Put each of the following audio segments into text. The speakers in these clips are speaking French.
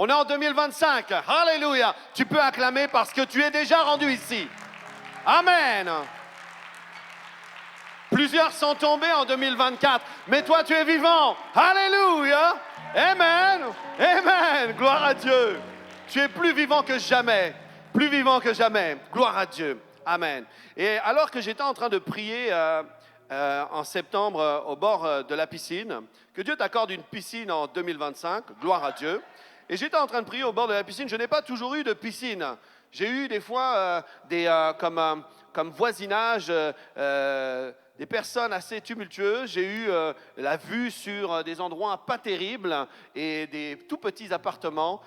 On est en 2025. Alléluia. Tu peux acclamer parce que tu es déjà rendu ici. Amen. Plusieurs sont tombés en 2024, mais toi tu es vivant. Alléluia. Amen. Amen. Gloire à Dieu. Tu es plus vivant que jamais. Plus vivant que jamais. Gloire à Dieu. Amen. Et alors que j'étais en train de prier en septembre au bord de la piscine, que Dieu t'accorde une piscine en 2025, gloire à Dieu. Et j'étais en train de prier au bord de la piscine. Je n'ai pas toujours eu de piscine. J'ai eu des fois comme voisinage des personnes assez tumultueuses. J'ai eu la vue sur des endroits pas terribles et des tout petits appartements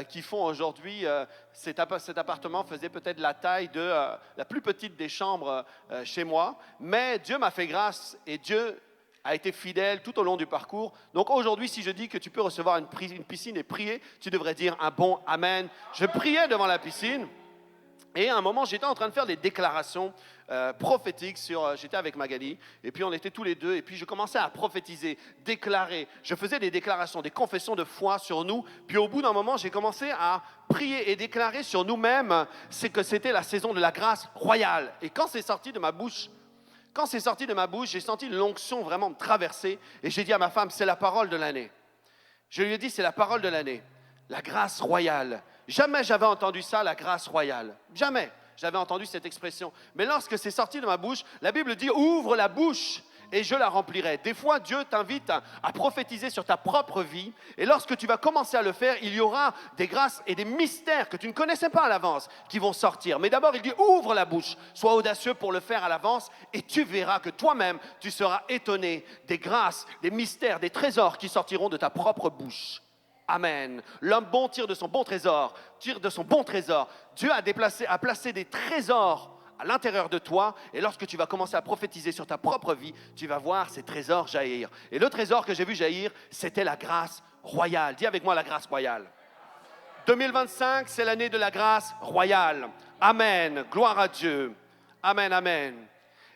qui font aujourd'hui, cet appartement faisait peut-être la taille de la plus petite des chambres chez moi. Mais Dieu m'a fait grâce et Dieu a été fidèle tout au long du parcours. Donc aujourd'hui, si je dis que tu peux recevoir une piscine et prier, tu devrais dire un bon Amen. Je priais devant la piscine et à un moment, j'étais en train de faire des déclarations prophétiques j'étais avec Magali et puis on était tous les deux et puis je commençais à prophétiser, déclarer. Je faisais des déclarations, des confessions de foi sur nous. Puis au bout d'un moment, j'ai commencé à prier et déclarer sur nous-mêmes que c'était la saison de la grâce royale. Et quand c'est sorti de ma bouche, j'ai senti l'onction vraiment me traverser et j'ai dit à ma femme, c'est la parole de l'année. Je lui ai dit, c'est la parole de l'année, la grâce royale. Jamais j'avais entendu ça, la grâce royale. Jamais j'avais entendu cette expression. Mais lorsque c'est sorti de ma bouche, la Bible dit, ouvre la bouche et je la remplirai. Des fois, Dieu t'invite à prophétiser sur ta propre vie. Et lorsque tu vas commencer à le faire, il y aura des grâces et des mystères que tu ne connaissais pas à l'avance qui vont sortir. Mais d'abord, il dit, ouvre la bouche. Sois audacieux pour le faire à l'avance et tu verras que toi-même, tu seras étonné des grâces, des mystères, des trésors qui sortiront de ta propre bouche. Amen. L'homme bon tire de son bon trésor. Dieu a placé des trésors à l'intérieur de toi, et lorsque tu vas commencer à prophétiser sur ta propre vie, tu vas voir ces trésors jaillir. Et le trésor que j'ai vu jaillir, c'était la grâce royale. Dis avec moi la grâce royale. 2025, c'est l'année de la grâce royale. Amen. Gloire à Dieu. Amen, amen.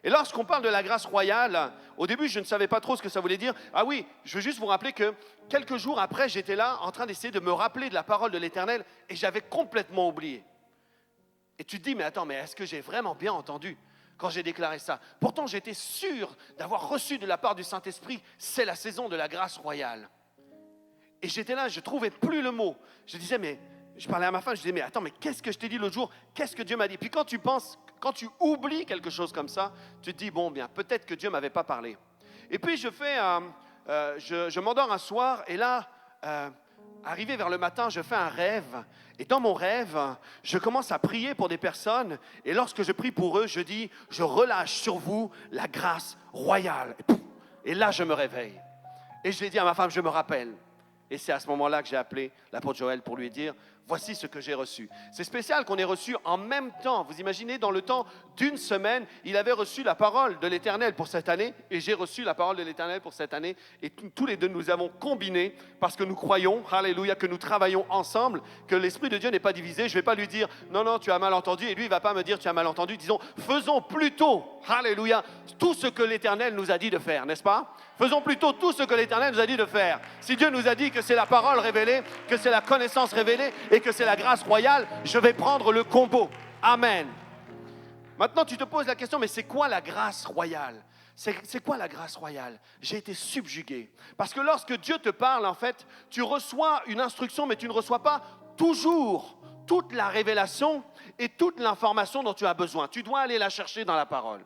Et lorsqu'on parle de la grâce royale, au début, je ne savais pas trop ce que ça voulait dire. Ah oui, je veux juste vous rappeler que quelques jours après, j'étais là en train d'essayer de me rappeler de la parole de l'Éternel et j'avais complètement oublié. Et tu te dis, mais attends, mais est-ce que j'ai vraiment bien entendu quand j'ai déclaré ça? Pourtant, j'étais sûr d'avoir reçu de la part du Saint-Esprit, c'est la saison de la grâce royale. Et j'étais là, je ne trouvais plus le mot. Je disais, mais je parlais à ma femme, je disais, mais attends, mais qu'est-ce que je t'ai dit l'autre jour? Qu'est-ce que Dieu m'a dit? Puis quand tu oublies quelque chose comme ça, tu te dis, bon, bien, peut-être que Dieu ne m'avait pas parlé. Et puis je m'endors un soir et là, arrivé vers le matin, je fais un rêve. Et dans mon rêve, je commence à prier pour des personnes. Et lorsque je prie pour eux, je dis, je relâche sur vous la grâce royale. Et là, je me réveille. Et je l'ai dit à ma femme, je me rappelle. Et c'est à ce moment-là que j'ai appelé l'apôtre Joël pour lui dire, voici ce que j'ai reçu. C'est spécial qu'on ait reçu en même temps. Vous imaginez, dans le temps d'une semaine, il avait reçu la parole de l'Éternel pour cette année et j'ai reçu la parole de l'Éternel pour cette année. Et tous les deux, nous avons combiné parce que nous croyons, alléluia, que nous travaillons ensemble, que l'Esprit de Dieu n'est pas divisé. Je ne vais pas lui dire, non, tu as mal entendu. Et lui, il ne va pas me dire, tu as mal entendu. Disons, faisons plutôt, alléluia, tout ce que l'Éternel nous a dit de faire, n'est-ce pas? Faisons plutôt tout ce que l'Éternel nous a dit de faire. Si Dieu nous a dit que c'est la parole révélée, que c'est la connaissance révélée et que c'est la grâce royale, je vais prendre le combo. Amen. Maintenant, tu te poses la question, mais c'est quoi la grâce royale? C'est quoi la grâce royale? J'ai été subjugué. Parce que lorsque Dieu te parle, en fait, tu reçois une instruction, mais tu ne reçois pas toujours toute la révélation et toute l'information dont tu as besoin. Tu dois aller la chercher dans la parole.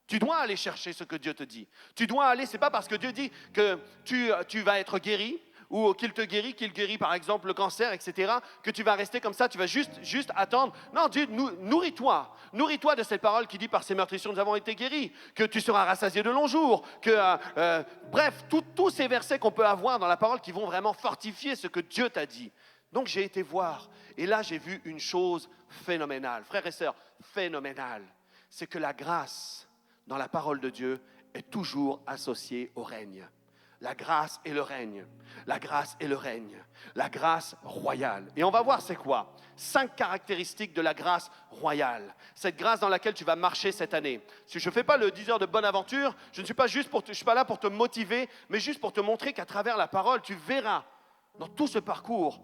Tu dois aller chercher ce que Dieu te dit. Tu dois aller, c'est pas parce que Dieu dit que tu vas être guéri ou qu'il guérit par exemple le cancer, etc., que tu vas rester comme ça, tu vas juste attendre. Non, Dieu, nourris-toi de cette parole qui dit par ses meurtrissures nous avons été guéris, que tu seras rassasié de longs jours, bref, tous ces versets qu'on peut avoir dans la parole qui vont vraiment fortifier ce que Dieu t'a dit. Donc j'ai été voir et là j'ai vu une chose phénoménale, frères et sœurs, phénoménale, c'est que la grâce dans la parole de Dieu est toujours associée au règne. La grâce et le règne. La grâce et le règne. La grâce royale. Et on va voir c'est quoi? 5 caractéristiques de la grâce royale. Cette grâce dans laquelle tu vas marcher cette année. Si je ne fais pas le 10 heures de bonne aventure, je ne suis pas là pour te motiver, mais juste pour te montrer qu'à travers la parole, tu verras dans tout ce parcours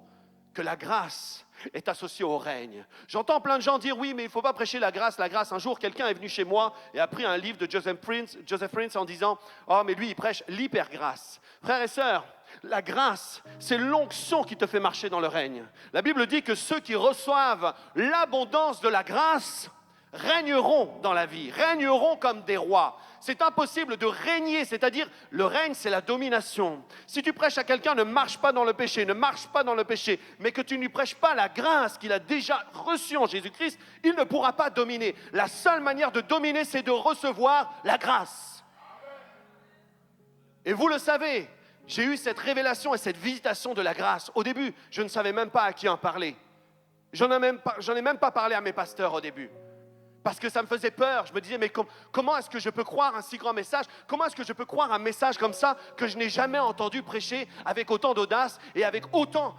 que la grâce est associée au règne. J'entends plein de gens dire, oui, mais il ne faut pas prêcher la grâce, la grâce. Un jour, quelqu'un est venu chez moi et a pris un livre de Joseph Prince en disant, oh, mais lui, il prêche l'hypergrâce. Frères et sœurs, la grâce, c'est l'onction qui te fait marcher dans le règne. La Bible dit que ceux qui reçoivent l'abondance de la grâce régneront dans la vie, régneront comme des rois. C'est impossible de régner, c'est-à-dire le règne, c'est la domination. Si tu prêches à quelqu'un, ne marche pas dans le péché, ne marche pas dans le péché, mais que tu ne lui prêches pas la grâce qu'il a déjà reçue en Jésus-Christ, il ne pourra pas dominer. La seule manière de dominer, c'est de recevoir la grâce. Et vous le savez, j'ai eu cette révélation et cette visitation de la grâce. Au début, je ne savais même pas à qui en parler. J'en ai même pas parlé à mes pasteurs au début. Parce que ça me faisait peur. Je me disais, mais comment est-ce que je peux croire un si grand message? Comment est-ce que je peux croire un message comme ça que je n'ai jamais entendu prêcher avec autant d'audace et avec autant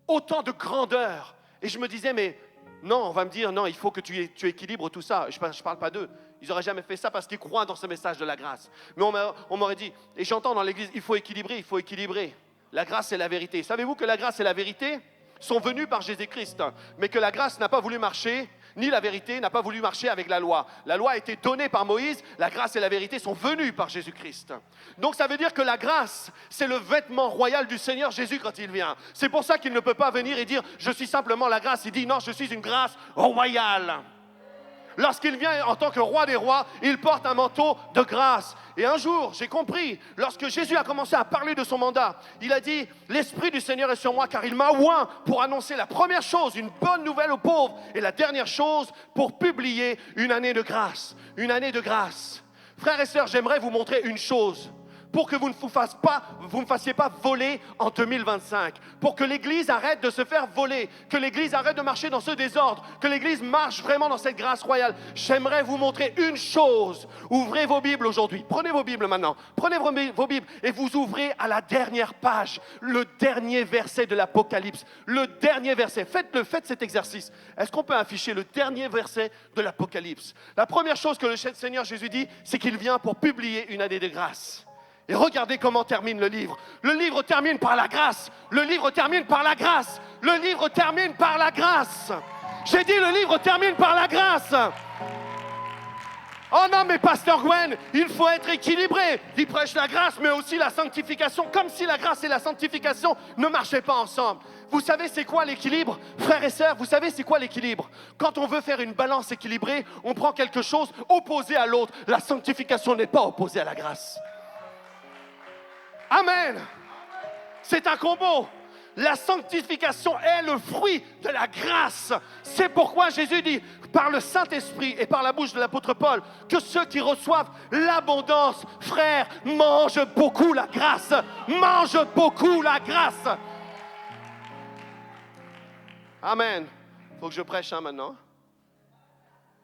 de grandeur? Et je me disais, mais non, on va me dire, non, il faut que tu équilibres tout ça. Je ne parle pas d'eux. Ils n'auraient jamais fait ça parce qu'ils croient dans ce message de la grâce. Mais on m'aurait dit, et j'entends dans l'église, il faut équilibrer. La grâce et la vérité. Savez-vous que la grâce et la vérité sont venues par Jésus-Christ, mais que la grâce n'a pas voulu marcher, ni la vérité n'a pas voulu marcher avec la loi. La loi a été donnée par Moïse, la grâce et la vérité sont venues par Jésus-Christ. Donc ça veut dire que la grâce, c'est le vêtement royal du Seigneur Jésus quand il vient. C'est pour ça qu'il ne peut pas venir et dire « je suis simplement la grâce ». Il dit « non, je suis une grâce royale ». Lorsqu'il vient en tant que roi des rois, il porte un manteau de grâce. Et un jour, j'ai compris, lorsque Jésus a commencé à parler de son mandat, il a dit « L'Esprit du Seigneur est sur moi car il m'a oint pour annoncer la première chose, une bonne nouvelle aux pauvres, et la dernière chose, pour publier une année de grâce. » Une année de grâce. Frères et sœurs, j'aimerais vous montrer une chose. Pour que vous ne vous fassiez pas voler en 2025. Pour que l'Église arrête de se faire voler. Que l'Église arrête de marcher dans ce désordre. Que l'Église marche vraiment dans cette grâce royale. J'aimerais vous montrer une chose. Ouvrez vos Bibles aujourd'hui. Prenez vos Bibles maintenant. Prenez vos Bibles et vous ouvrez à la dernière page. Le dernier verset de l'Apocalypse. Le dernier verset. Faites cet exercice. Est-ce qu'on peut afficher le dernier verset de l'Apocalypse? La première chose que le Seigneur Jésus dit, c'est qu'il vient pour publier une année de grâce. Et regardez comment termine le livre. Le livre termine par la grâce. Le livre termine par la grâce. Le livre termine par la grâce. J'ai dit le livre termine par la grâce. Oh non, mais Pasteur Gwen, il faut être équilibré. Il prêche la grâce, mais aussi la sanctification. Comme si la grâce et la sanctification ne marchaient pas ensemble. Vous savez c'est quoi l'équilibre? Frères et sœurs, vous savez c'est quoi l'équilibre? Quand on veut faire une balance équilibrée, on prend quelque chose opposé à l'autre. La sanctification n'est pas opposée à la grâce. Amen. C'est un combo. La sanctification est le fruit de la grâce. C'est pourquoi Jésus dit, par le Saint-Esprit et par la bouche de l'apôtre Paul, que ceux qui reçoivent l'abondance, frères, mangent beaucoup la grâce. Mangent beaucoup la grâce. Amen. Il faut que je prêche maintenant.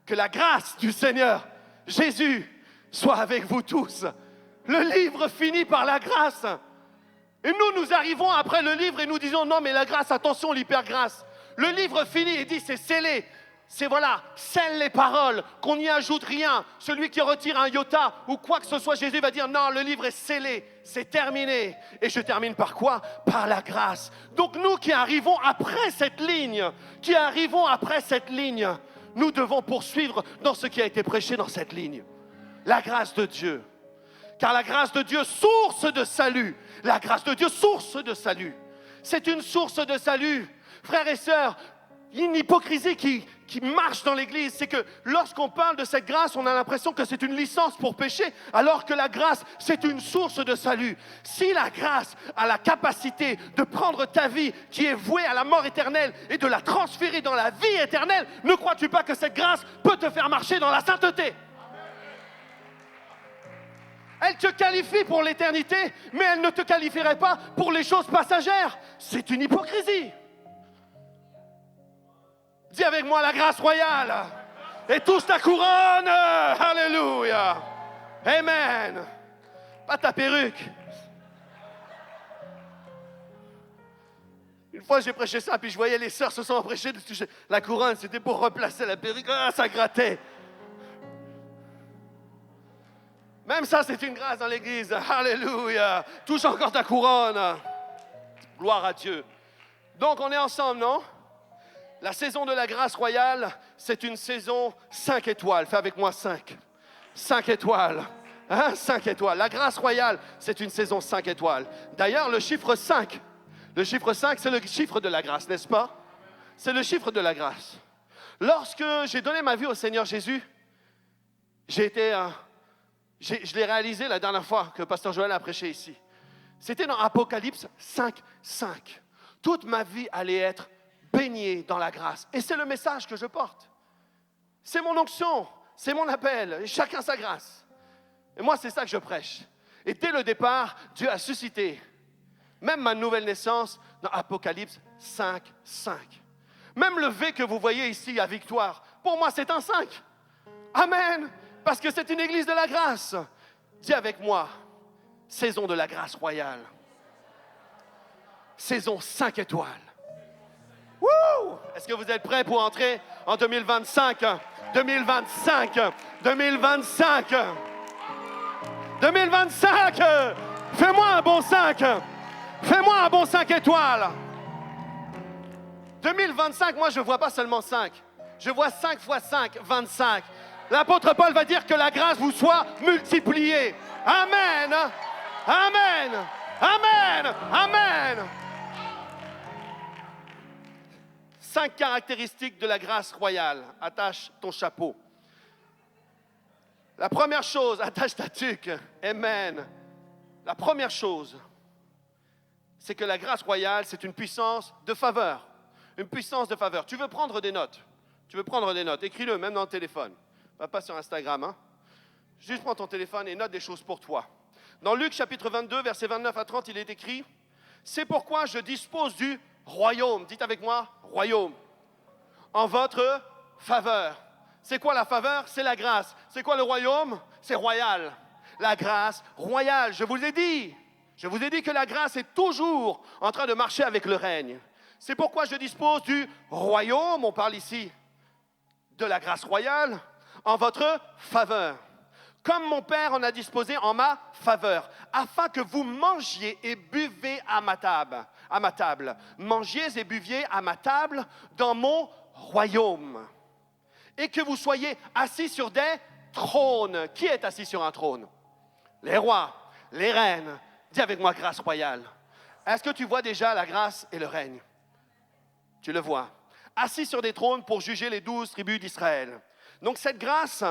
Que la grâce du Seigneur Jésus soit avec vous tous. Le livre finit par la grâce. Et nous arrivons après le livre et nous disons non mais la grâce, attention l'hypergrâce. Le livre finit et dit c'est scellé. C'est voilà, scelle les paroles, qu'on n'y ajoute rien. Celui qui retire un iota ou quoi que ce soit, Jésus va dire non, le livre est scellé, c'est terminé. Et je termine par quoi? Par la grâce. Donc nous qui arrivons après cette ligne, nous devons poursuivre dans ce qui a été prêché dans cette ligne. La grâce de Dieu. Car la grâce de Dieu, source de salut. La grâce de Dieu, source de salut. C'est une source de salut. Frères et sœurs, une hypocrisie qui marche dans l'Église, c'est que lorsqu'on parle de cette grâce, on a l'impression que c'est une licence pour pécher, alors que la grâce, c'est une source de salut. Si la grâce a la capacité de prendre ta vie qui est vouée à la mort éternelle et de la transférer dans la vie éternelle, ne crois-tu pas que cette grâce peut te faire marcher dans la sainteté ? Elle te qualifie pour l'éternité, mais elle ne te qualifierait pas pour les choses passagères. C'est une hypocrisie. Dis avec moi la grâce royale. Et tous ta couronne. Alléluia. Amen. Pas ta perruque. Une fois j'ai prêché ça, puis je voyais les sœurs se sont empressées de toucher la couronne. C'était pour replacer la perruque. Ah, ça grattait. Même ça, c'est une grâce dans l'église. Alléluia. Touche encore ta couronne. Gloire à Dieu. Donc, on est ensemble, non? La saison de la grâce royale, c'est une saison 5 étoiles. Fais avec moi 5. 5 étoiles. Hein? 5 étoiles. La grâce royale, c'est une saison 5 étoiles. D'ailleurs, le chiffre 5, c'est le chiffre de la grâce, n'est-ce pas? C'est le chiffre de la grâce. Lorsque j'ai donné ma vie au Seigneur Jésus, je l'ai réalisé la dernière fois que Pasteur Joël a prêché ici. C'était dans Apocalypse 5, 5. Toute ma vie allait être baignée dans la grâce. Et c'est le message que je porte. C'est mon onction, c'est mon appel. Et chacun sa grâce. Et moi, c'est ça que je prêche. Et dès le départ, Dieu a suscité même ma nouvelle naissance dans Apocalypse 5, 5. Même le V que vous voyez ici à Victoire, pour moi, c'est un 5. Amen. Parce que c'est une église de la grâce. Dis avec moi, saison de la grâce royale. Saison 5 étoiles. Wouh! Est-ce que vous êtes prêts pour entrer en 2025? 2025! 2025! 2025! Fais-moi un bon 5! Fais-moi un bon 5 étoiles! 2025, moi je ne vois pas seulement 5. Je vois 5 fois 5, 25. L'apôtre Paul va dire que la grâce vous soit multipliée. Amen! Amen! Amen! Amen! 5 caractéristiques de la grâce royale. Attache ton chapeau. La première chose, attache ta tuque. Amen. La première chose, c'est que la grâce royale, c'est une puissance de faveur. Une puissance de faveur. Tu veux prendre des notes? Tu veux prendre des notes? Écris-le, même dans le téléphone. Pas sur Instagram. Hein? Juste prends ton téléphone et note des choses pour toi. Dans Luc chapitre 22, versets 29 à 30, il est écrit « C'est pourquoi je dispose du royaume. » Dites avec moi, royaume. En votre faveur. C'est quoi la faveur? C'est la grâce. C'est quoi le royaume? C'est royal. La grâce royale. Je vous ai dit que la grâce est toujours en train de marcher avec le règne. C'est pourquoi je dispose du royaume, on parle ici de la grâce royale, en votre faveur. Comme mon Père en a disposé en ma faveur, afin que vous mangiez et buviez à ma table. Mangiez et buviez à ma table dans mon royaume. Et que vous soyez assis sur des trônes. Qui est assis sur un trône? Les rois, les reines. Dis avec moi, grâce royale. Est-ce que tu vois déjà la grâce et le règne? Tu le vois. Assis sur des trônes pour juger les 12 tribus d'Israël. Donc cette grâce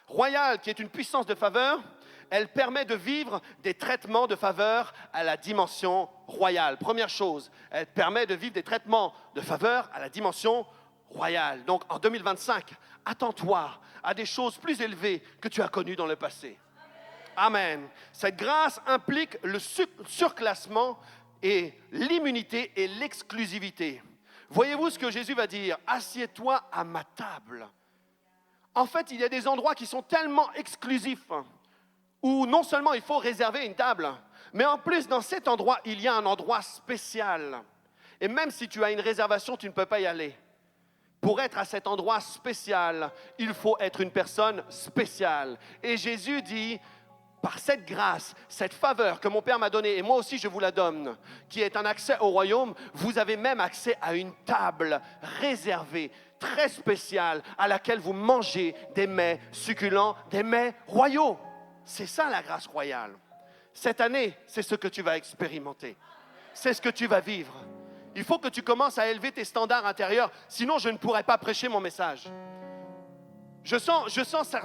royale, qui est une puissance de faveur, elle permet de vivre des traitements de faveur à la dimension royale. Première chose, elle permet de vivre des traitements de faveur à la dimension royale. Donc en 2025, attends-toi à des choses plus élevées que tu as connues dans le passé. Amen. Cette grâce implique le surclassement et l'immunité et l'exclusivité. Voyez-vous ce que Jésus va dire? Assieds-toi à ma table. En fait, il y a des endroits qui sont tellement exclusifs où non seulement il faut réserver une table, mais en plus, dans cet endroit, il y a un endroit spécial. Et même si tu as une réservation, tu ne peux pas y aller. Pour être à cet endroit spécial, il faut être une personne spéciale. Et Jésus dit, par cette grâce, cette faveur que mon Père m'a donnée, et moi aussi je vous la donne, qui est un accès au royaume, vous avez même accès à une table réservée, très spéciale, à laquelle vous mangez des mets succulents, des mets royaux. C'est ça la grâce royale. Cette année, c'est ce que tu vas expérimenter. C'est ce que tu vas vivre. Il faut que tu commences à élever tes standards intérieurs, sinon je ne pourrais pas prêcher mon message. Je sens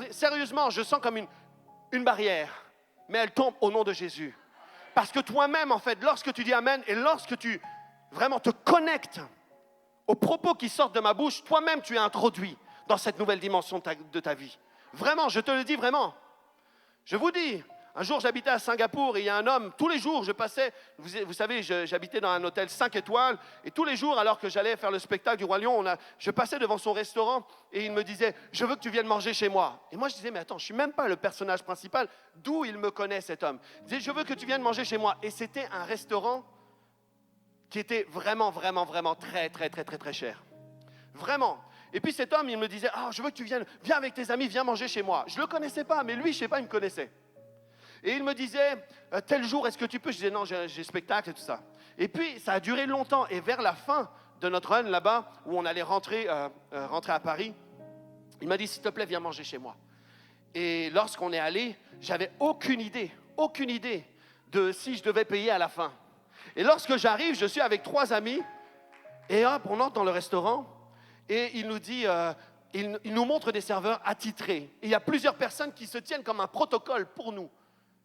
sérieusement, je sens comme une barrière, mais elle tombe au nom de Jésus. Parce que toi-même, en fait, lorsque tu dis Amen et lorsque tu vraiment te connectes aux propos qui sortent de ma bouche, toi-même, tu es introduit dans cette nouvelle dimension de ta vie. Vraiment, je te le dis vraiment. Je vous dis, un jour, j'habitais à Singapour et il y a un homme, tous les jours, je passais, vous savez, j'habitais dans un hôtel 5 étoiles et tous les jours, alors que j'allais faire le spectacle du Roi Lion, je passais devant son restaurant et il me disait « Je veux que tu viennes manger chez moi ». Et moi, je disais « Mais attends, je ne suis même pas le personnage principal. D'où il me connaît, cet homme ?» Il disait « Je veux que tu viennes manger chez moi ». Et c'était un restaurant qui était vraiment, vraiment, vraiment très, très, très, très, très cher. Vraiment. Et puis cet homme, il me disait « Ah, je veux que tu viennes, viens avec tes amis, viens manger chez moi ». Je ne le connaissais pas, mais lui, je ne sais pas, il me connaissait. Et il me disait, tel jour, est-ce que tu peux? Je disais, non, j'ai spectacle et tout ça. Et puis, ça a duré longtemps. Et vers la fin de notre run là-bas, où on allait rentrer à Paris, il m'a dit, s'il te plaît, viens manger chez moi. Et lorsqu'on est allé, j'avais aucune idée de si je devais payer à la fin. Et lorsque j'arrive, je suis avec 3 amis, et hop, on entre dans le restaurant, et il nous dit, il nous montre des serveurs attitrés. Et il y a plusieurs personnes qui se tiennent comme un protocole pour nous.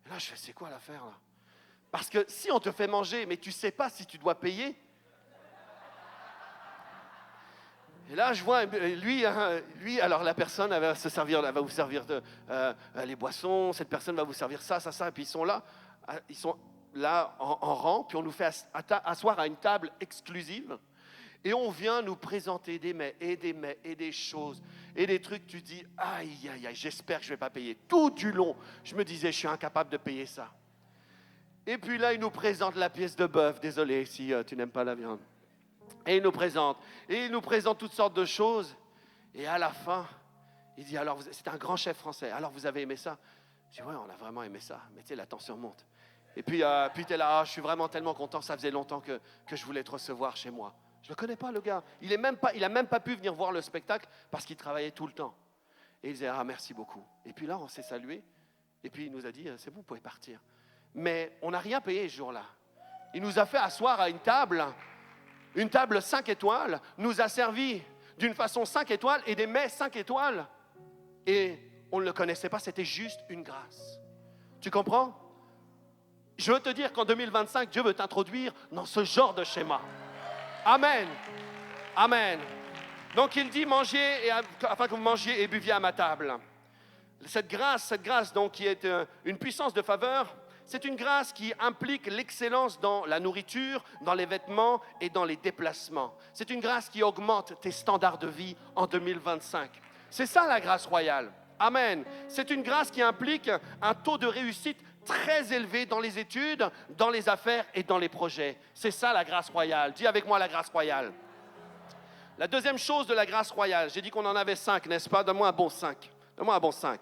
Et là, je fais, c'est quoi l'affaire là? Parce que si on te fait manger, mais tu ne sais pas si tu dois payer. Et là, je vois, lui, alors la personne elle va vous servir les boissons, cette personne va vous servir ça, et puis ils sont là en rang, puis on nous fait asseoir à une table exclusive, et on vient nous présenter des mets, et des choses, et des trucs, tu dis, aïe, aïe, aïe, j'espère que je ne vais pas payer. Tout du long, je me disais, je suis incapable de payer ça. Et puis là, il nous présente la pièce de bœuf, désolé si tu n'aimes pas la viande. Et il nous présente toutes sortes de choses. Et à la fin, il dit, alors, c'est un grand chef français, alors vous avez aimé ça? Je dis, ouais, on a vraiment aimé ça. Mais tu sais, la tension monte. Et puis tu es là, je suis vraiment tellement content, ça faisait longtemps que je voulais te recevoir chez moi. Je ne le connais pas, le gars. Il n'a même pas pu venir voir le spectacle parce qu'il travaillait tout le temps. Et il disait, merci beaucoup. Et puis là, on s'est salué. Et puis il nous a dit, c'est bon, vous pouvez partir. Mais on n'a rien payé ce jour-là. Il nous a fait asseoir à une table 5 étoiles, nous a servi d'une façon 5 étoiles et des mets 5 étoiles. Et on ne le connaissait pas, c'était juste une grâce. Tu comprends? Je veux te dire qu'en 2025, Dieu veut t'introduire dans ce genre de schéma. Amen. Amen. Donc il dit, mangez, afin que vous mangiez et buviez à ma table. Cette grâce donc, qui est une puissance de faveur, c'est une grâce qui implique l'excellence dans la nourriture, dans les vêtements et dans les déplacements. C'est une grâce qui augmente tes standards de vie en 2025. C'est ça la grâce royale. Amen. C'est une grâce qui implique un taux de réussite très élevé dans les études, dans les affaires et dans les projets. C'est ça la grâce royale. Dis avec moi la grâce royale. La deuxième chose de la grâce royale, j'ai dit qu'on en avait 5, n'est-ce pas? Donne-moi un bon 5. Donne-moi un bon 5.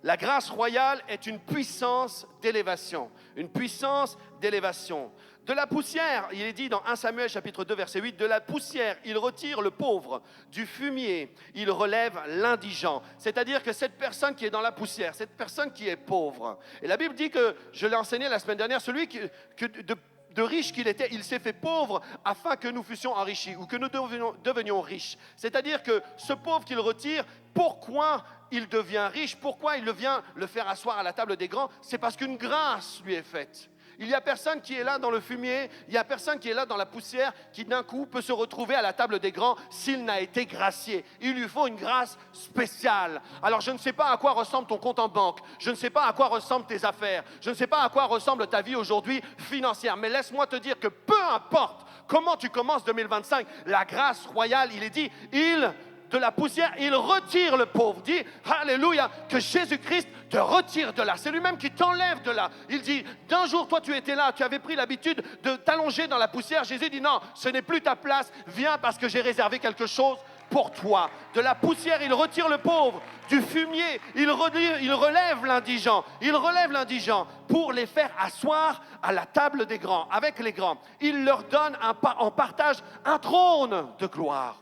La grâce royale est une puissance d'élévation. Une puissance d'élévation. De la poussière, il est dit dans 1 Samuel chapitre 2 verset 8, de la poussière, il retire le pauvre. Du fumier, il relève l'indigent. C'est-à-dire que cette personne qui est dans la poussière, cette personne qui est pauvre. Et la Bible dit que, je l'ai enseigné la semaine dernière, celui de riche qu'il était, il s'est fait pauvre afin que nous fussions enrichis ou que nous devenions riches. C'est-à-dire que ce pauvre qu'il retire, pourquoi il devient riche? Pourquoi il vient le faire asseoir à la table des grands? C'est parce qu'une grâce lui est faite. Il n'y a personne qui est là dans le fumier, il n'y a personne qui est là dans la poussière qui d'un coup peut se retrouver à la table des grands s'il n'a été gracié. Il lui faut une grâce spéciale. Alors je ne sais pas à quoi ressemble ton compte en banque, je ne sais pas à quoi ressemblent tes affaires, je ne sais pas à quoi ressemble ta vie aujourd'hui financière, mais laisse-moi te dire que peu importe comment tu commences 2025, la grâce royale, il est dit, de la poussière, il retire le pauvre. Dis, alléluia, que Jésus-Christ te retire de là. C'est lui-même qui t'enlève de là. Il dit, d'un jour, toi, tu étais là, tu avais pris l'habitude de t'allonger dans la poussière. Jésus dit, non, ce n'est plus ta place. Viens parce que j'ai réservé quelque chose pour toi. De la poussière, il retire le pauvre. Du fumier, il relève l'indigent. Il relève l'indigent pour les faire asseoir à la table des grands, avec les grands. Il leur donne en partage un trône de gloire.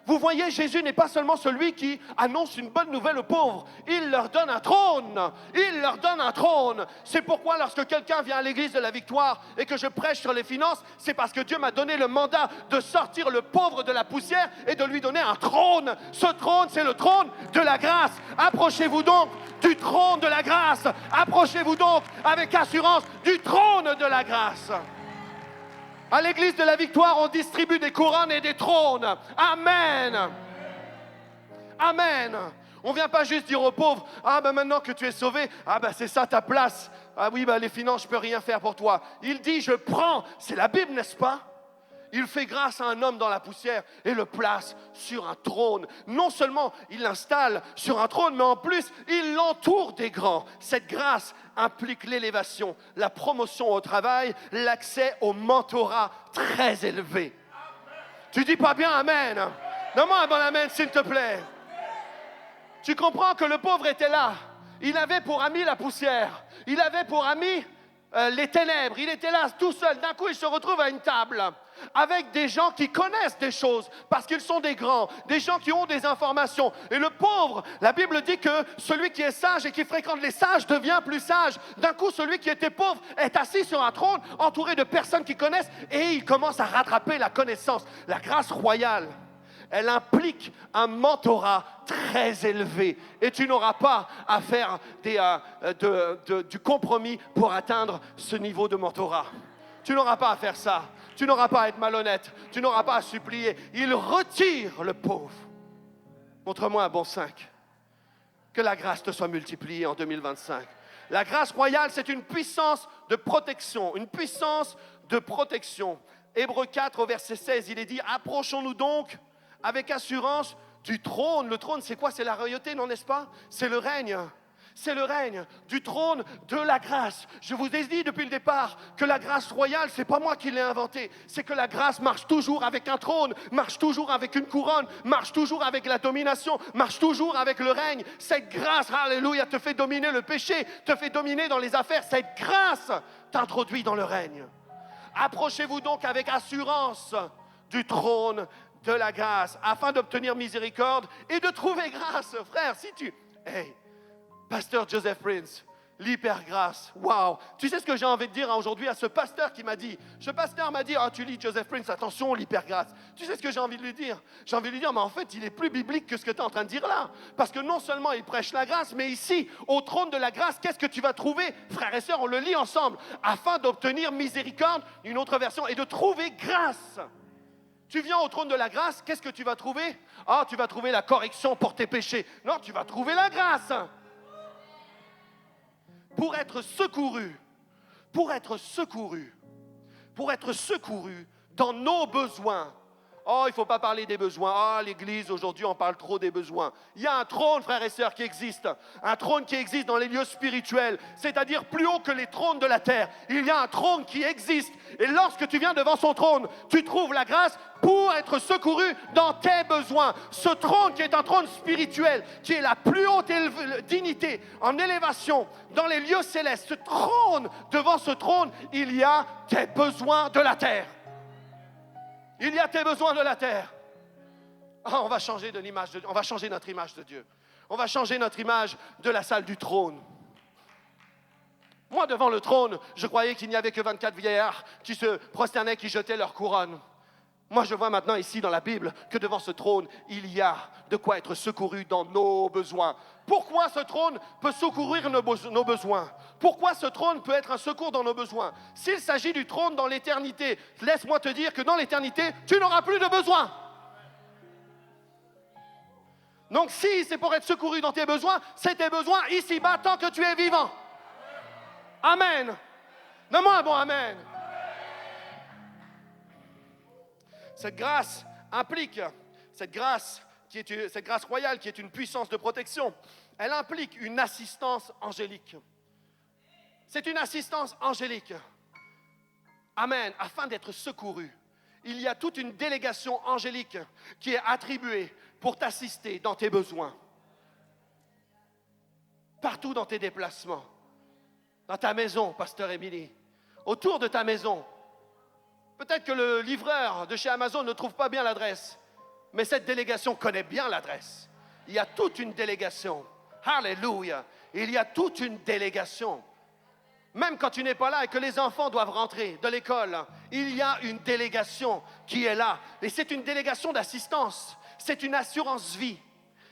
Vous voyez, Jésus n'est pas seulement celui qui annonce une bonne nouvelle aux pauvres. Il leur donne un trône. Il leur donne un trône. C'est pourquoi lorsque quelqu'un vient à l'église de la Victoire et que je prêche sur les finances, c'est parce que Dieu m'a donné le mandat de sortir le pauvre de la poussière et de lui donner un trône. Ce trône, c'est le trône de la grâce. Approchez-vous donc du trône de la grâce. Approchez-vous donc avec assurance du trône de la grâce. À l'église de la Victoire, on distribue des couronnes et des trônes. Amen. Amen. On ne vient pas juste dire aux pauvres, ah ben maintenant que tu es sauvé, ah ben c'est ça ta place. Ah oui, ben les finances, je ne peux rien faire pour toi. Il dit, je prends. C'est la Bible, n'est-ce pas? Il fait grâce à un homme dans la poussière et le place sur un trône. Non seulement il l'installe sur un trône, mais en plus, il l'entoure des grands. Cette grâce implique l'élévation, la promotion au travail, l'accès au mentorat très élevé. Tu dis pas bien amen? Donne-moi un bon amen, s'il te plaît. Tu comprends que le pauvre était là. Il avait pour ami la poussière. Il avait pour ami les ténèbres. Il était là tout seul. D'un coup, il se retrouve à une table avec des gens qui connaissent des choses parce qu'ils sont des grands, des gens qui ont des informations. Et le pauvre, la Bible dit que celui qui est sage et qui fréquente les sages devient plus sage. D'un coup, celui qui était pauvre est assis sur un trône entouré de personnes qui connaissent et il commence à rattraper la connaissance. La grâce royale, elle implique un mentorat très élevé. Et tu n'auras pas à faire du compromis pour atteindre ce niveau de mentorat. Tu n'auras pas à faire ça. Tu n'auras pas à être malhonnête. Tu n'auras pas à supplier. Il retire le pauvre. Montre-moi un bon 5. Que la grâce te soit multipliée en 2025. La grâce royale, c'est une puissance de protection. Une puissance de protection. Hébreux 4 au verset 16, il est dit « Approchons-nous donc avec assurance du trône. » Le trône, c'est quoi? C'est la royauté, non, n'est-ce pas? C'est le règne. C'est le règne du trône de la grâce. Je vous ai dit depuis le départ que la grâce royale, c'est pas moi qui l'ai inventée. C'est que la grâce marche toujours avec un trône, marche toujours avec une couronne, marche toujours avec la domination, marche toujours avec le règne. Cette grâce, alléluia, te fait dominer le péché, te fait dominer dans les affaires. Cette grâce t'introduit dans le règne. Approchez-vous donc avec assurance du trône de la grâce, afin d'obtenir miséricorde et de trouver grâce. Frère, si tu... Hey, Pasteur Joseph Prince, l'hypergrâce, waouh! Tu sais ce que j'ai envie de dire aujourd'hui à ce pasteur qui m'a dit, ah, tu lis Joseph Prince, attention, l'hypergrâce. Tu sais ce que j'ai envie de lui dire? J'ai envie de lui dire, mais en fait, il est plus biblique que ce que tu es en train de dire là. Parce que non seulement il prêche la grâce, mais ici, au trône de la grâce, qu'est-ce que tu vas trouver? Frères et sœurs, on le lit ensemble. Afin d'obtenir miséricorde, une autre version, et de trouver grâce. Tu viens au trône de la grâce, qu'est-ce que tu vas trouver? Ah, tu vas trouver la correction pour tes péchés. Non, tu vas trouver la grâce. Pour être secouru dans nos besoins. Oh, il ne faut pas parler des besoins. Ah, l'église, aujourd'hui, on parle trop des besoins. Il y a un trône, frères et sœurs, qui existe. Un trône qui existe dans les lieux spirituels, c'est-à-dire plus haut que les trônes de la terre. Il y a un trône qui existe. Et lorsque tu viens devant son trône, tu trouves la grâce pour être secouru dans tes besoins. Ce trône qui est un trône spirituel, qui est la plus haute dignité en élévation dans les lieux célestes. Ce trône, devant ce trône, il y a tes besoins de la terre. Il y a tes besoins de la terre. Oh, on va changer notre image de Dieu. On va changer notre image de la salle du trône. Moi, devant le trône, je croyais qu'il n'y avait que 24 vieillards qui se prosternaient, qui jetaient leur couronne. Moi, je vois maintenant ici dans la Bible que devant ce trône, il y a de quoi être secouru dans nos besoins. Pourquoi ce trône peut secourir nos besoins? Pourquoi ce trône peut être un secours dans nos besoins? S'il s'agit du trône dans l'éternité, laisse-moi te dire que dans l'éternité, tu n'auras plus de besoins. Donc si c'est pour être secouru dans tes besoins, c'est tes besoins ici-bas tant que tu es vivant. Amen. Donne-moi un bon amen. Cette grâce implique, cette grâce royale qui est une puissance de protection, elle implique une assistance angélique. C'est une assistance angélique. Amen. Afin d'être secouru, il y a toute une délégation angélique qui est attribuée pour t'assister dans tes besoins. Partout dans tes déplacements. Dans ta maison, Pasteur Émilie. Autour de ta maison. Peut-être que le livreur de chez Amazon ne trouve pas bien l'adresse, mais cette délégation connaît bien l'adresse. Il y a toute une délégation. Alléluia. Il y a toute une délégation. Même quand tu n'es pas là et que les enfants doivent rentrer de l'école, il y a une délégation qui est là. Et c'est une délégation d'assistance. C'est une assurance vie.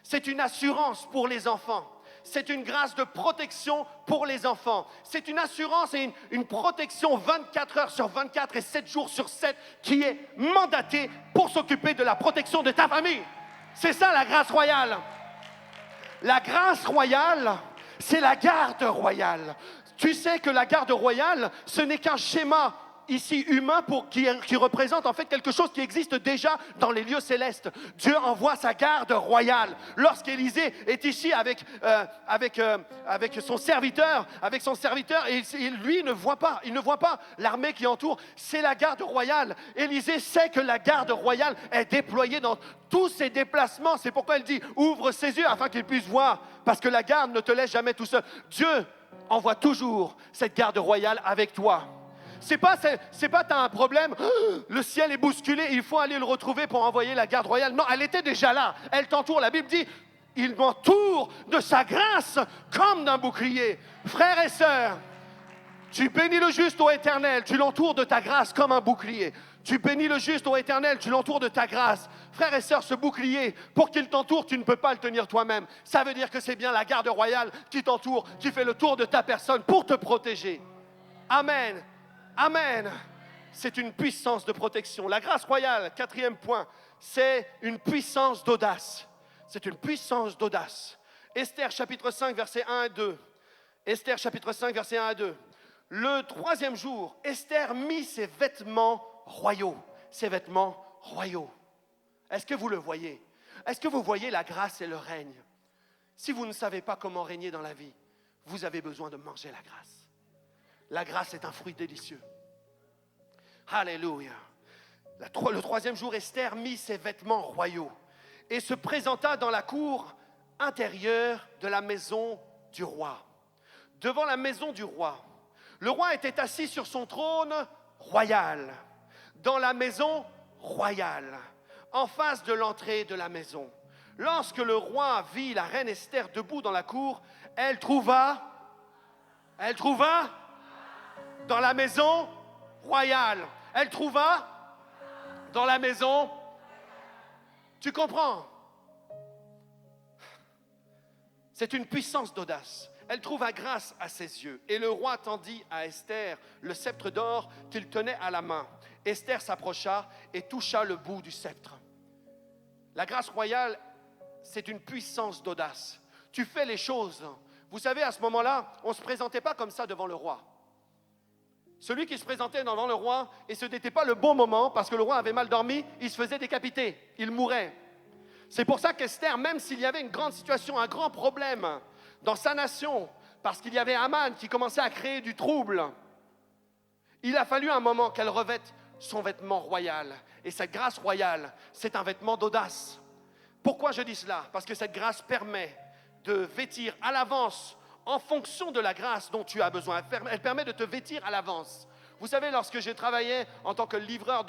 C'est une assurance pour les enfants. C'est une grâce de protection pour les enfants. C'est une assurance et une protection 24 heures sur 24 et 7 jours sur 7 qui est mandatée pour s'occuper de la protection de ta famille. C'est ça la grâce royale. La grâce royale, c'est la garde royale. Tu sais que la garde royale, ce n'est qu'un schéma ici humain qui représente en fait quelque chose qui existe déjà dans les lieux célestes. Dieu envoie sa garde royale. Lorsqu'Élisée est ici avec son serviteur, et lui il ne voit pas l'armée qui entoure, c'est la garde royale. Élisée sait que la garde royale est déployée dans tous ses déplacements. C'est pourquoi elle dit, ouvre ses yeux afin qu'il puisse voir, parce que la garde ne te laisse jamais tout seul. Dieu envoie toujours cette garde royale avec toi. C'est pas t'as un problème, le ciel est bousculé, il faut aller le retrouver pour envoyer la garde royale. Non, elle était déjà là, elle t'entoure. La Bible dit, il m'entoure de sa grâce comme d'un bouclier. Frères et sœurs, tu bénis le juste, ô Éternel, tu l'entoures de ta grâce comme un bouclier. Tu bénis le juste, ô Éternel, tu l'entoures de ta grâce. Frères et sœurs, ce bouclier, pour qu'il t'entoure, tu ne peux pas le tenir toi-même. Ça veut dire que c'est bien la garde royale qui t'entoure, qui fait le tour de ta personne pour te protéger. Amen. Amen. C'est une puissance de protection. La grâce royale, 4e point, c'est une puissance d'audace. C'est une puissance d'audace. Esther chapitre 5, versets 1 et 2. Esther chapitre 5, versets 1 et 2. Le 3e jour, Esther mit ses vêtements royaux. Ses vêtements royaux. Est-ce que vous le voyez? Est-ce que vous voyez la grâce et le règne? Si vous ne savez pas comment régner dans la vie, vous avez besoin de manger la grâce. La grâce est un fruit délicieux. Alléluia. Le 3e jour, Esther mit ses vêtements royaux et se présenta dans la cour intérieure de la maison du roi. Devant la maison du roi, le roi était assis sur son trône royal, dans la maison royale, en face de l'entrée de la maison. Lorsque le roi vit la reine Esther debout dans la cour, elle trouva dans la maison royale. Elle trouva dans la maison. Tu comprends? C'est une puissance d'audace. Elle trouva grâce à ses yeux. Et le roi tendit à Esther le sceptre d'or qu'il tenait à la main. Esther s'approcha et toucha le bout du sceptre. La grâce royale, c'est une puissance d'audace. Tu fais les choses. Vous savez, à ce moment-là, on ne se présentait pas comme ça devant le roi. Celui qui se présentait devant le roi, et ce n'était pas le bon moment, parce que le roi avait mal dormi, il se faisait décapiter, il mourait. C'est pour ça qu'Esther, même s'il y avait une grande situation, un grand problème dans sa nation, parce qu'il y avait Haman qui commençait à créer du trouble, il a fallu un moment qu'elle revête son vêtement royal. Et cette grâce royale, c'est un vêtement d'audace. Pourquoi je dis cela? Parce que cette grâce permet de vêtir à l'avance en fonction de la grâce dont tu as besoin. Elle permet de te vêtir à l'avance. Vous savez, lorsque j'ai travaillé en tant que livreur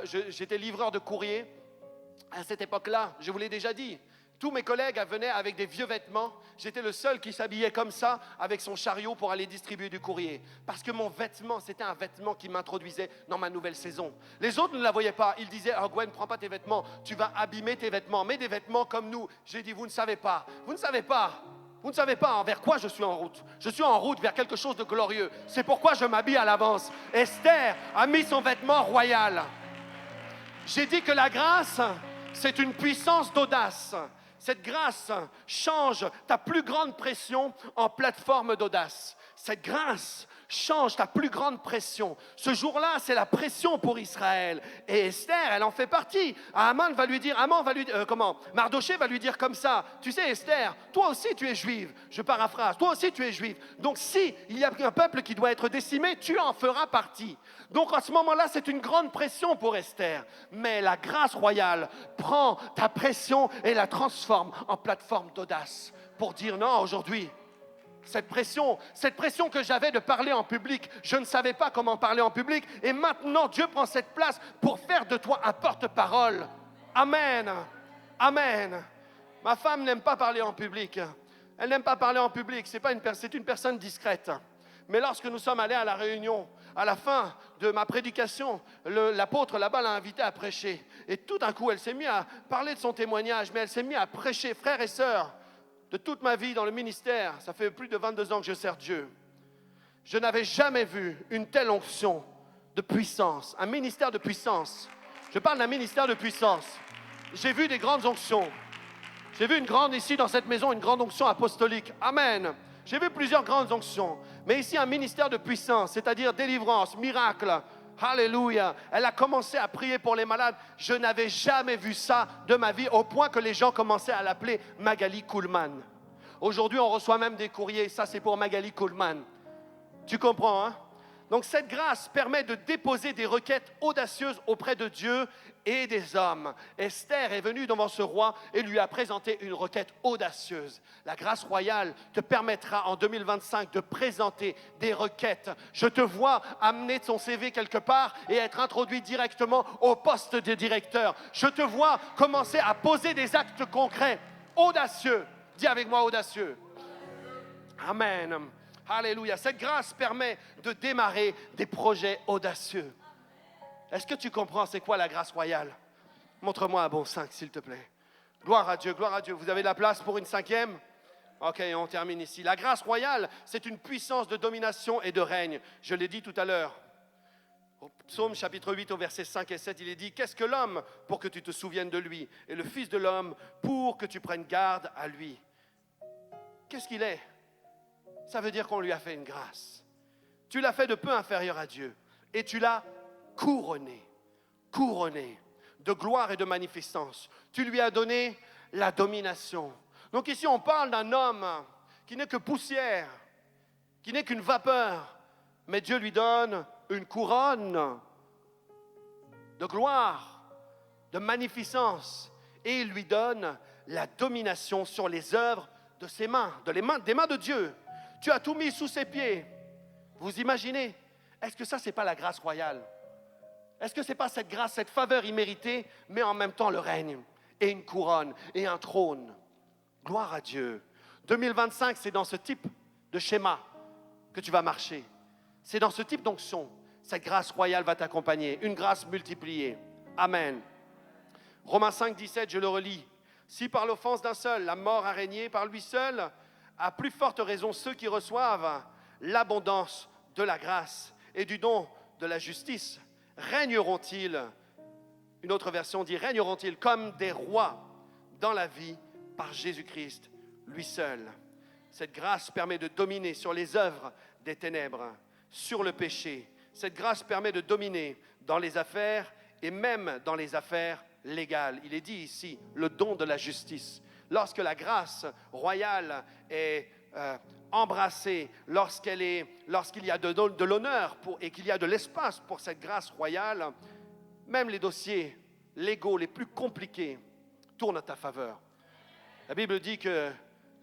j'étais livreur de courrier, à cette époque-là, je vous l'ai déjà dit, tous mes collègues venaient avec des vieux vêtements. J'étais le seul qui s'habillait comme ça, avec son chariot pour aller distribuer du courrier. Parce que mon vêtement, c'était un vêtement qui m'introduisait dans ma nouvelle saison. Les autres ne la voyaient pas. Ils disaient, « Oh Gwen, prends pas tes vêtements, tu vas abîmer tes vêtements. Mets des vêtements comme nous. » J'ai dit, vous ne savez pas. Vous ne savez pas. Vous ne savez pas vers quoi je suis en route. Je suis en route vers quelque chose de glorieux. C'est pourquoi je m'habille à l'avance. Esther a mis son vêtement royal. J'ai dit que la grâce, c'est une puissance d'audace. Cette grâce change ta plus grande pression en plateforme d'audace. Cette grâce change ta plus grande pression. Ce jour-là, c'est la pression pour Israël. Et Esther, elle en fait partie. Mardoché va lui dire comme ça, tu sais Esther, toi aussi tu es juive. Je paraphrase, toi aussi tu es juive. Donc si il y a un peuple qui doit être décimé, tu en feras partie. Donc à ce moment-là, c'est une grande pression pour Esther. Mais la grâce royale prend ta pression et la transforme en plateforme d'audace. Pour dire non, aujourd'hui, cette pression que j'avais de parler en public, je ne savais pas comment parler en public. Et maintenant, Dieu prend cette place pour faire de toi un porte-parole. Amen. Amen. Ma femme n'aime pas parler en public. Elle n'aime pas parler en public. C'est une personne discrète. Mais lorsque nous sommes allés à la réunion, à la fin de ma prédication, l'apôtre là-bas l'a invitée à prêcher. Et tout d'un coup, elle s'est mise à parler de son témoignage, mais elle s'est mise à prêcher. Frères et sœurs, de toute ma vie dans le ministère, ça fait plus de 22 ans que je sers Dieu. Je n'avais jamais vu une telle onction de puissance, un ministère de puissance. Je parle d'un ministère de puissance. J'ai vu des grandes onctions. J'ai vu ici dans cette maison, une grande onction apostolique. Amen. J'ai vu plusieurs grandes onctions. Mais ici, un ministère de puissance, c'est-à-dire délivrance, miracle. Alléluia. Elle a commencé à prier pour les malades. Je n'avais jamais vu ça de ma vie, au point que les gens commençaient à l'appeler Magali Kuhlman. Aujourd'hui, on reçoit même des courriers. Ça, c'est pour Magali Kuhlman. Tu comprends, hein? Donc cette grâce permet de déposer des requêtes audacieuses auprès de Dieu et des hommes. Esther est venue devant ce roi et lui a présenté une requête audacieuse. La grâce royale te permettra en 2025 de présenter des requêtes. Je te vois amener ton CV quelque part et être introduit directement au poste de directeur. Je te vois commencer à poser des actes concrets, audacieux. Dis avec moi audacieux. Amen. Alléluia. Cette grâce permet de démarrer des projets audacieux. Est-ce que tu comprends c'est quoi la grâce royale? Montre-moi un bon 5, s'il te plaît. Gloire à Dieu, gloire à Dieu. Vous avez de la place pour une 5e? Ok, on termine ici. La grâce royale, c'est une puissance de domination et de règne. Je l'ai dit tout à l'heure. Au Psaume chapitre 8, au verset 5 et 7, il est dit « Qu'est-ce que l'homme pour que tu te souviennes de lui? Et le Fils de l'homme pour que tu prennes garde à lui. » Qu'est-ce qu'il est? Ça veut dire qu'on lui a fait une grâce. Tu l'as fait de peu inférieur à Dieu. Et tu l'as couronné de gloire et de magnificence. Tu lui as donné la domination. Donc ici, on parle d'un homme qui n'est que poussière, qui n'est qu'une vapeur. Mais Dieu lui donne une couronne de gloire, de magnificence. Et il lui donne la domination sur les œuvres de ses mains, des mains de Dieu. Tu as tout mis sous ses pieds. Vous imaginez? Est-ce que ça, ce n'est pas la grâce royale? Est-ce que ce n'est pas cette grâce, cette faveur imméritée, mais en même temps le règne et une couronne et un trône? Gloire à Dieu. 2025, c'est dans ce type de schéma que tu vas marcher. C'est dans ce type d'onction. Cette grâce royale va t'accompagner. Une grâce multipliée. Amen. Romains 5, 17, je le relis. Si par l'offense d'un seul, la mort a régné par lui seul, à plus forte raison ceux qui reçoivent l'abondance de la grâce et du don de la justice régneront-ils, une autre version dit régneront-ils comme des rois dans la vie par Jésus-Christ, lui seul. Cette grâce permet de dominer sur les œuvres des ténèbres, sur le péché. Cette grâce permet de dominer dans les affaires et même dans les affaires légales. Il est dit ici, le don de la justice. Lorsque la grâce royale est embrassée, lorsqu'il y a de l'honneur et qu'il y a de l'espace pour cette grâce royale, même les dossiers légaux les plus compliqués tournent à ta faveur. La Bible dit que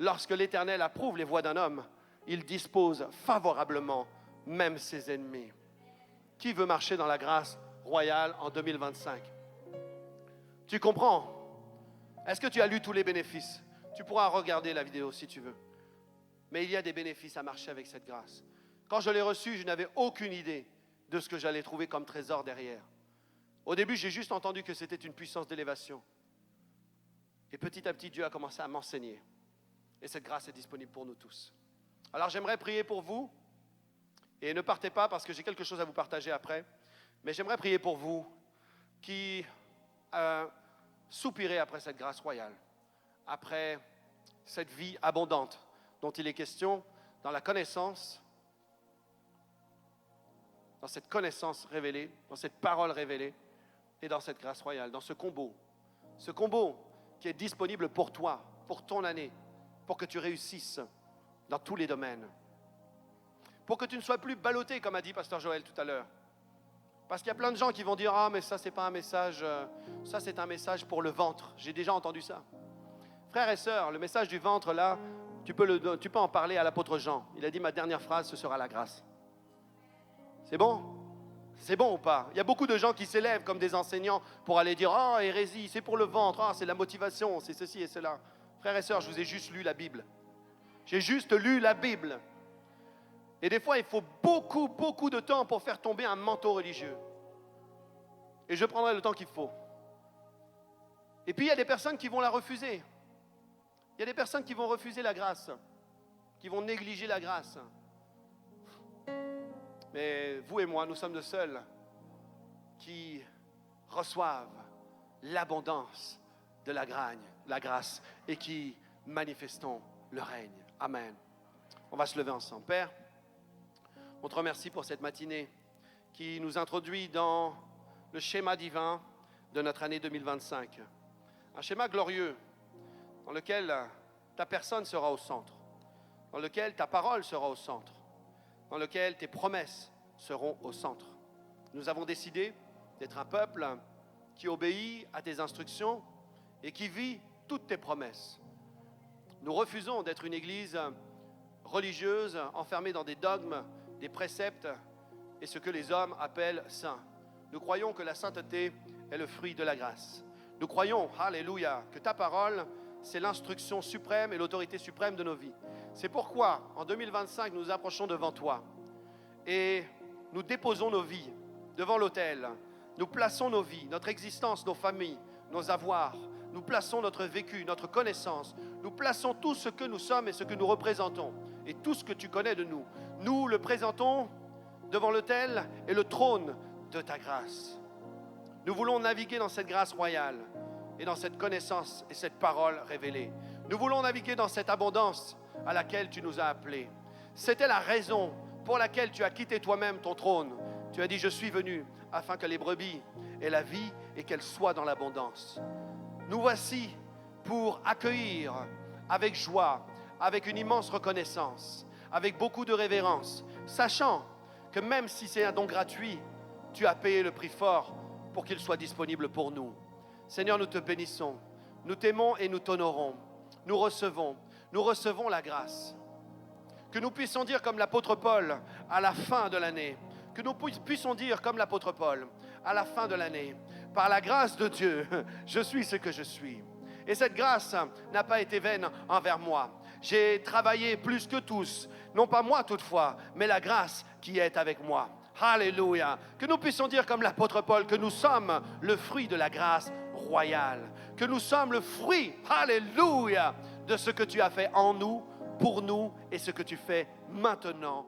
lorsque l'Éternel approuve les voies d'un homme, il dispose favorablement même ses ennemis. Qui veut marcher dans la grâce royale en 2025? Tu comprends? Est-ce que tu as lu tous les bénéfices? Tu pourras regarder la vidéo si tu veux. Mais il y a des bénéfices à marcher avec cette grâce. Quand je l'ai reçue, je n'avais aucune idée de ce que j'allais trouver comme trésor derrière. Au début, j'ai juste entendu que c'était une puissance d'élévation. Et petit à petit, Dieu a commencé à m'enseigner. Et cette grâce est disponible pour nous tous. Alors j'aimerais prier pour vous. Et ne partez pas parce que j'ai quelque chose à vous partager après. Mais j'aimerais prier pour vous qui soupirez après cette grâce royale. Après cette vie abondante dont il est question dans la connaissance, dans cette connaissance révélée, dans cette parole révélée et dans cette grâce royale, dans ce combo qui est disponible pour toi, pour ton année, pour que tu réussisses dans tous les domaines. Pour que tu ne sois plus ballotté, comme a dit Pasteur Joël tout à l'heure. Parce qu'il y a plein de gens qui vont dire « Ah, mais ça, c'est pas un message, ça, c'est un message pour le ventre. » J'ai déjà entendu ça. Frères et sœurs, le message du ventre, là, tu peux en parler à l'apôtre Jean. Il a dit « Ma dernière phrase, ce sera la grâce. » C'est bon? C'est bon ou pas? Il y a beaucoup de gens qui s'élèvent comme des enseignants pour aller dire « Ah, hérésie, c'est pour le ventre. Ah, c'est la motivation, c'est ceci et cela. » Frères et sœurs, je vous ai juste lu la Bible. J'ai juste lu la Bible. Et des fois, il faut beaucoup de temps pour faire tomber un manteau religieux. Et je prendrai le temps qu'il faut. Et puis, il y a des personnes qui vont la refuser. Il y a des personnes qui vont refuser la grâce, qui vont négliger la grâce. Mais vous et moi, nous sommes les seuls qui reçoivent l'abondance de la grâce et qui manifestons le règne. Amen. On va se lever ensemble. Père, on te remercie pour cette matinée qui nous introduit dans le schéma divin de notre année 2025. Un schéma glorieux dans lequel ta personne sera au centre, dans lequel ta parole sera au centre, dans lequel tes promesses seront au centre. Nous avons décidé d'être un peuple qui obéit à tes instructions et qui vit toutes tes promesses. Nous refusons d'être une église religieuse enfermée dans des dogmes, des préceptes et ce que les hommes appellent saints. Nous croyons que la sainteté est le fruit de la grâce. Nous croyons, alléluia, que ta parole, c'est l'instruction suprême et l'autorité suprême de nos vies. C'est pourquoi, en 2025, nous nous approchons devant toi et nous déposons nos vies devant l'autel. Nous plaçons nos vies, notre existence, nos familles, nos avoirs. Nous plaçons notre vécu, notre connaissance. Nous plaçons tout ce que nous sommes et ce que nous représentons. Et tout ce que tu connais de nous. Nous le présentons devant l'autel et le trône de ta grâce. Nous voulons naviguer dans cette grâce royale et dans cette connaissance et cette parole révélée. Nous voulons naviguer dans cette abondance à laquelle tu nous as appelés. C'était la raison pour laquelle tu as quitté toi-même ton trône. Tu as dit, je suis venu afin que les brebis aient la vie et qu'elles soient dans l'abondance. Nous voici pour accueillir avec joie, avec une immense reconnaissance, avec beaucoup de révérence, sachant que même si c'est un don gratuit, tu as payé le prix fort pour qu'il soit disponible pour nous. Seigneur, nous te bénissons, nous t'aimons et nous t'honorons. Nous recevons la grâce. Que nous puissions dire comme l'apôtre Paul à la fin de l'année, que nous puissions dire comme l'apôtre Paul à la fin de l'année, par la grâce de Dieu, je suis ce que je suis. Et cette grâce n'a pas été vaine envers moi. J'ai travaillé plus que tous, non pas moi toutefois, mais la grâce qui est avec moi. Alléluia. Que nous puissions dire comme l'apôtre Paul que nous sommes le fruit de la grâce royale, que nous sommes le fruit, alléluia, de ce que tu as fait en nous, pour nous et ce que tu fais maintenant